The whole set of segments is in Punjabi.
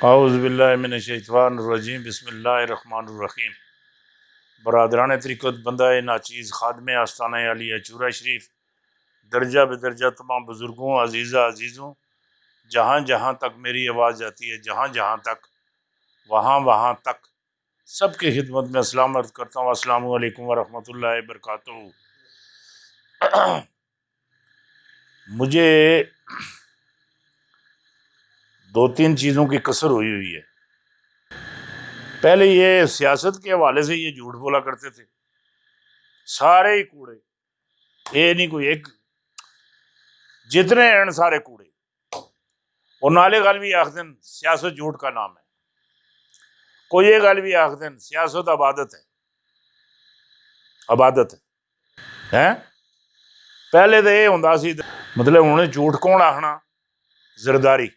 اعوذ باللہ من الشیطان الرجیم بسم اللہ الرحمن الرحیم۔ برادران طریقت بندہ ناچیز خادم آستانہ علیہ چورہ شریف درجہ بدرجہ تمام بزرگوں عزیزوں جہاں جہاں تک میری آواز جاتی ہے، جہاں جہاں تک وہاں تک سب کی خدمت میں السلام عرض کرتا ہوں۔ السلام علیکم ورحمۃ اللہ وبرکاتہ۔ مجھے دو تین چیزوں کی کثر ہوئی ہے۔ پہلے یہ سیاست کے حوالے سے یہ جھوٹ بولا کرتے تھے، سارے ہی کوڑے، یہ نہیں کوئی ایک، جتنے ہیں سارے کوڑے۔ اور نالے گل بھی آخدن سیاست جھوٹ کا نام ہے، کوئی یہ گل بھی آخدن سیاست عبادت ہے۔ پہلے تو یہ ہوندا سی، مطلب انہیں جھوٹ کون آخنا؟ زرداری،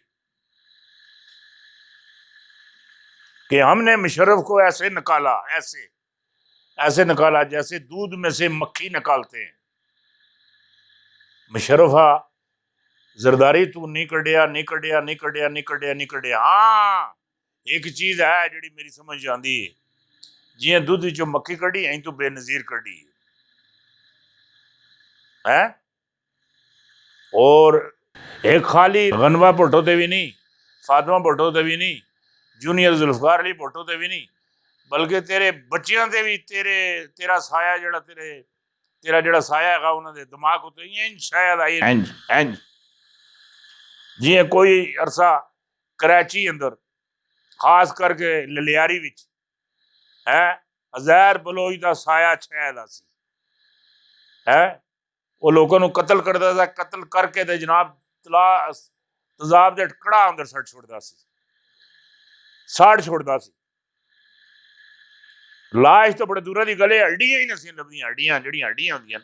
کہ ہم نے مشرف کو ایسے نکالا، ایسے نکالا جیسے دودھ میں سے مکھی نکالتے ہیں۔ مشرف زرداری تو نہیں کڈیا۔ ہاں ایک چیز ہے جڑی میری سمجھ آندی ہے، جی دودھ چو مکھی کڈی ہیں تو بے نظیر کڈی ہے۔ اور ایک خالی غنوہ بھٹو تے بھی نہیں، فاطمہ بھٹو تے بھی نہیں، جونیئر ذوالفقار علی بھٹو تے بھی نہیں، بلکہ تیرے بچیاں تے بھی تیرا سایہ جڑا تیرا جڑا سایہ ہے انہوں دے دماغ ہوتے ہیں شاید آئی اینج جی کوئی عرصہ کراچی اندر خاص کر کے للیاری وچ ہے ہزار بلوچ دا سایہ چھایا دا سی ہے، وہ لوگوں نو قتل کردا تھا، قتل کر کے تے جناب تذاب دے کڑا اندر سٹ چھوڑدا سی، ساڑ چھوڑدا سی، لاش تو بڑے دورہ دی گلے ہڈیاں ہی نسیاں لبدیاں، ہڈیاں جڑیاں ہڈیاں ہوندیاں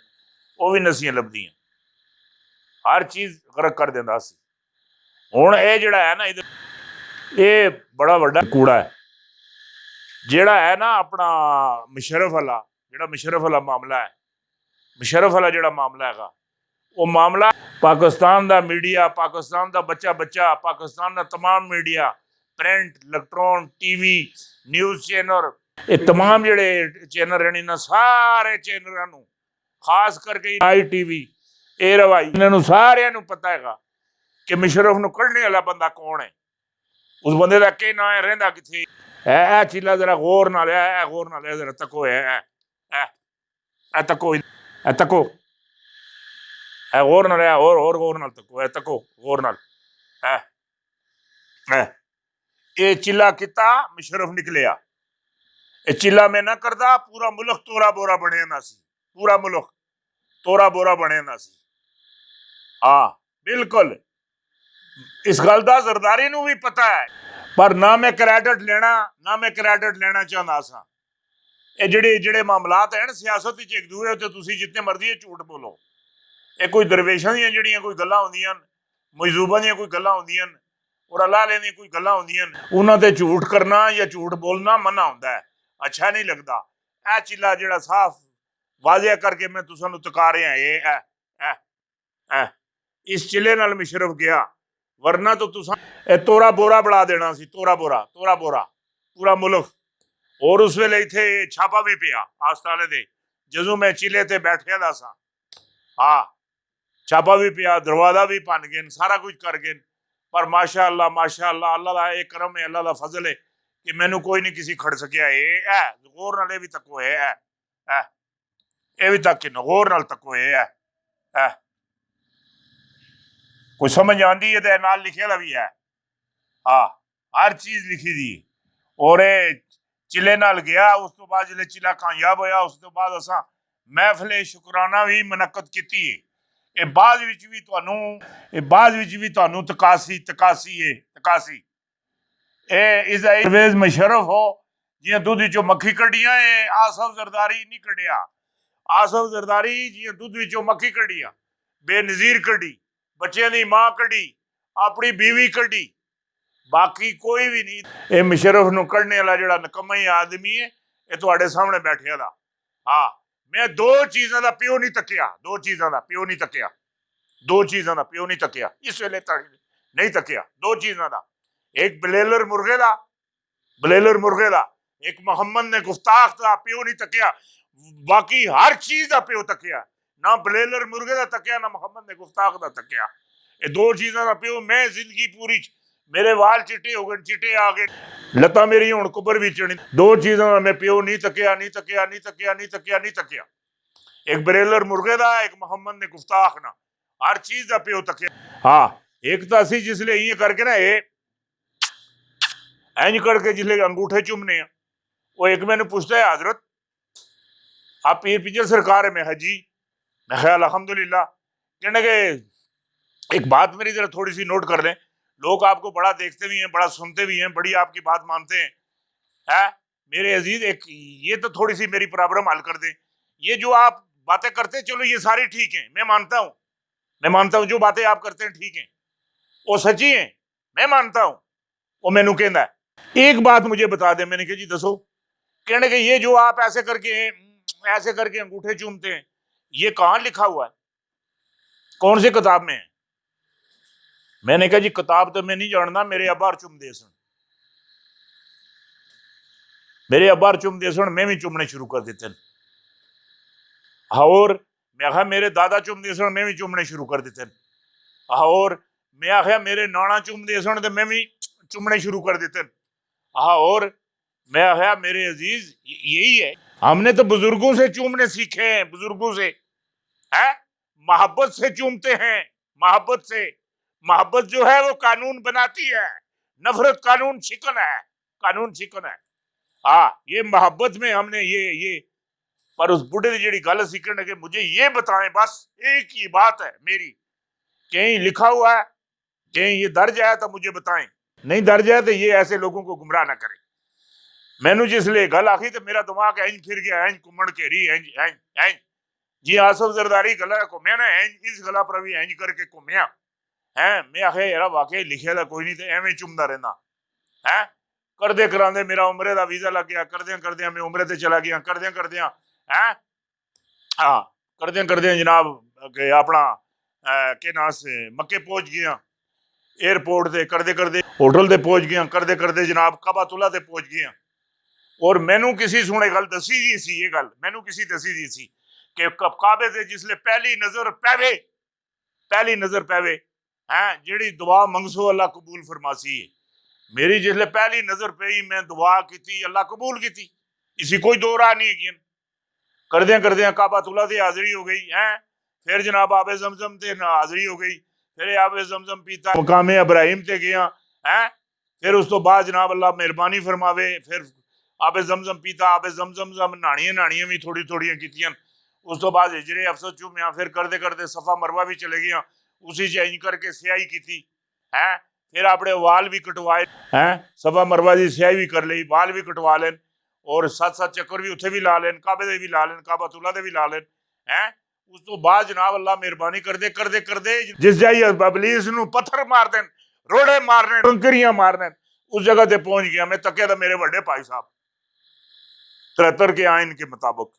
وہ بھی نسیاں لبدیاں، ہر چیز غرق کر دیندا سی۔ ہن اے جڑا ہے نا ادھر یہ بڑا بڑا کوڑا ہے جڑا ہے نا اپنا مشرف والا، جڑا مشرف والا معاملہ ہے، مشرف والا جڑا معاملہ ہے گا، وہ معاملہ پاکستان دا میڈیا، پاکستان دا بچہ پاکستان دا تمام media, print, electronic, T V, news channel, یہ تمام جڑے چینل ہیں انہاں سارے چینلاں نو خاص کر کے آئی ٹی وی، اے روائی، انہاں نو سارے نو پتہ ہے گا کہ مشرف نو کڈنے والا بندہ کون ہے، اس بندے دا کی نام ہے، رہندا کتھے اے چیلا ذرا غور نال غور نال ذرا تکو تکو غور نال اور غور نال تکو غور نال اے چلا کتا مشرف نکلیا، اے چلا میں نہ کردا پورا ملک تورا بورا بنے نہ سی، پورا ملک تورا بورا بنے نہ سی۔ ہاں بالکل اس گل دا زرداری نو بھی پتہ ہے، پر نہ میں کریڈٹ لینا چاہتا سا۔ یہ جڑے معاملات ہیں سیاست وچ ایک دوسرے تے تسی جتنے مرضی جھوٹ بولو، یہ کوئی درویشاں دیاں جڑیاں کوئی گلاں ہوندیاں، مجذوباں دیاں کوئی گلاں ہوندیاں اور اللہ علیہ دیاں کوئی گلاں ہوندیاں، انہاں تے جھوٹ کرنا یا جھوٹ بولنا منع ہوندا ہے، اچھا نہیں لگدا۔ اے چلا جڑا صاف واضح کر کے میں تساں نو تکا رہا ہاں اس چلے نال مشرف گیا، ورنہ تو تساں اے تورا بورا بڑھا دینا سی، تورا بورا پورا ملک۔ اور اس ویلے ایتھے چھاپا بھی پیا آستانے دے، جدوں میں چلے تے بیٹھیا دا سا، ہاں چھاپا بھی پیا، دروازہ بھی پن گئے، سارا کچھ کر گئے، پر ماشاء اللہ اللہ دا ایک کرم ہے، اللہ دا فضل ہے کہ مینوں کوئی نہیں کسی کھڑ سکیا۔ غور نال بھی تکو اے بھی تک غور نال تکو کوئی سمجھ آندی ہے تے نال لکھیا دا بھی ہے، ہاں ہر چیز لکھی دی۔ اور اے چلے نال گیا، اس تو بعد جلے چلا کامیاب ہویا، اس تو بعد اساں محفل شکرانہ بھی منعقد کیتی ہے۔ اے بعد وچ بھی تانوں تکاسی اے مشرف ہو جیاں دودھ وچوں مکھی کڈیاں، اے آصف زرداری نہیں کڈیا، آصف زرداری جیاں دودھ وچوں مکھی کڈیاں، بے نظیر کڈی، بچیاں دی ماں کڈی، اپنی بیوی کڈی، باقی کوئی بھی نہیں۔ اے مشرف نو کڈنے والا جڑا نکما ہی آدمی ہے، اے تواڈے سامنے بیٹھیا دا، ہاں میں دو چیزاں دا پیو نہیں تکیا، دو چیزاں دا پیو نہیں تکیا اس ویلے نہیں تکیا، دو چیزاں دا۔ ایک بلیلر مرغے دا ایک محمد نے گفتاخ دا پیو نہیں تکیا، باقی ہر چیز دا پیو تکیا، نہ بلیلر مرغے دا تکیا نہ محمد نے گفتاخ دا تکیا، یہ دو چیزاں دا پیو۔ میں زندگی پوری میرے وال چٹے ہو گئے، چٹے آ گئے، لتا میری ہوں قبر بھی چڑھی، دو چیزاں دا میں پیو نہیں تکیا، نہیں تکیا، نہیں تکیا، نہیں تکیا، نہیں تکیا، ایک بریلر مرغے دا ایک محمد نے گفتاخ نہ، ہر چیز دا پیو تکیا۔ ہاں ایک تو اسی جس لئے یہ کر کے نا اینج کر کے جس لئے انگوٹھے چومنے ہیں، وہ ایک میں نے پوچھتا ہے حضرت آپ پیر پیچھے سرکار ہے، میں حجی، میں خیال الحمدللہ، کہنے کہ ایک بات میری ذرا تھوڑی سی نوٹ کر لیں، لوگ آپ کو بڑا دیکھتے بھی ہیں، بڑا سنتے بھی ہیں، بڑی آپ کی بات مانتے ہیں، میرے عزیز ایک یہ تو تھوڑی سی میری پرابلم حل کر دیں، یہ جو آپ باتیں کرتے چلو یہ ساری ٹھیک ہیں، میں مانتا ہوں جو باتیں آپ کرتے ہیں ٹھیک ہیں، وہ سچی ہیں، میں مانتا ہوں، وہ میں نو کہندا ہے، ایک بات مجھے بتا دیں۔ میں نے کہا جی دسو، کہنے کہ یہ جو آپ ایسے کر کے انگوٹھے چومتے ہیں، یہ کہاں لکھا ہوا ہے، کون سی کتاب میں ہے؟ میں نے کہا جی کتاب تو میں نہیں جاننا، میرے ابار چوم دے سن، میں بھی چومنے شروع کر دیتے ہیں، اور میں کہا میرے دادا چوم دے سن، میں بھی چومنے شروع کر دیتے ہیں، اور میں آخیا میرے نانا چوم دے سن تو میں بھی چومنے شروع کر دیتے ہیں، اور میں آخیا میرے عزیز یہی ہے، ہم نے تو بزرگوں سے چومنے سیکھے ہیں، بزرگوں سے، محبت سے چومتے ہیں، محبت جو ہے وہ قانون بناتی ہے، نفرت قانون شکن ہے، یہ محبت میں ہم نے یہ پر اس بڑھے دی جیڑی گل سیکھنے کہ مجھے یہ بتائیں، بس ایک ہی بات ہے میری، کہیں لکھا ہوا ہے، کہیں یہ درج ہے تو مجھے بتائیں، نہیں درج ہے تو یہ ایسے لوگوں کو گمراہ نہ کریں۔ میں نے جس لئے گل آخی تو میرا دماغ اینج پھر گیا، اینج کمڑ کے ری اینج جی آصف زرداری گلا کمیا نا، اس گلا پر بھی اینج کر کے کمیا، میں آخیا یار واقعی لکھیا تھا کوئی نہیں، تو ایویں چومدا رہنا، کردے کراندے میرا عمرے دا ویزا لگ گیا، کردیاں میں عمرے تے چلا گیا، کردیاں جناب کہ اپنا کہ نام سے مکے پہنچ گیا، ایئرپورٹ تے کردے ہوٹل تے پہنچ گیا، کردے جناب کعبۃ اللہ تے پہنچ گیا، اور مینوں کسی سونے گل دسی جی سی، یہ گل مینوں کسی دسی جی سی کہ کعبے تے جس لے پہلی نظر پہوے جیڑی دعا منگسو اللہ قبول فرماسی ہے، میری جس لے پہلی نظر پئی میں دعا کیتی، اللہ قبول کیتی، اسی کوئی دو راہ نہیں ہے، کردیاں کعبۃ اللہ تے حاضری ہو گئی، پھر جناب آب زمزم تے حاضری ہو گئی، پھر آب زمزم پیتا، مقام ابراہیم تے گیا، پھر اس تو بعد جناب اللہ مہربانی فرماوے، پھر آب زمزم پیتا، آب زمزم نہاڑیاں بھی تھوڑیاں کیتیاں، اس تو بعد ہجرے افسر چومیا، پھر کردے صفا مروہ بھی چلے گیا، اسی چینج کر کے سیاہی کیتی، پھر اپنے وال بھی کٹوائے، صفا مروہ دی سیاہی بھی کر لئی، وال بھی کٹوا لین، اور 7 چکر بھی اتھے بھی لا لین، کعبے دے بھی لا لین، کعبۃ اللہ دے بھی لا لین، اس تو بعد جناب اللہ مہربانی کردے جس جائی ابلیس نو پتھر مار دین، روڑے مارنے، کنکریاں مارنے، اس جگہ تے پہنچ گیا، میں تکیا تھا میرے بڑے بھائی صاحب 73 کے آئین کے مطابق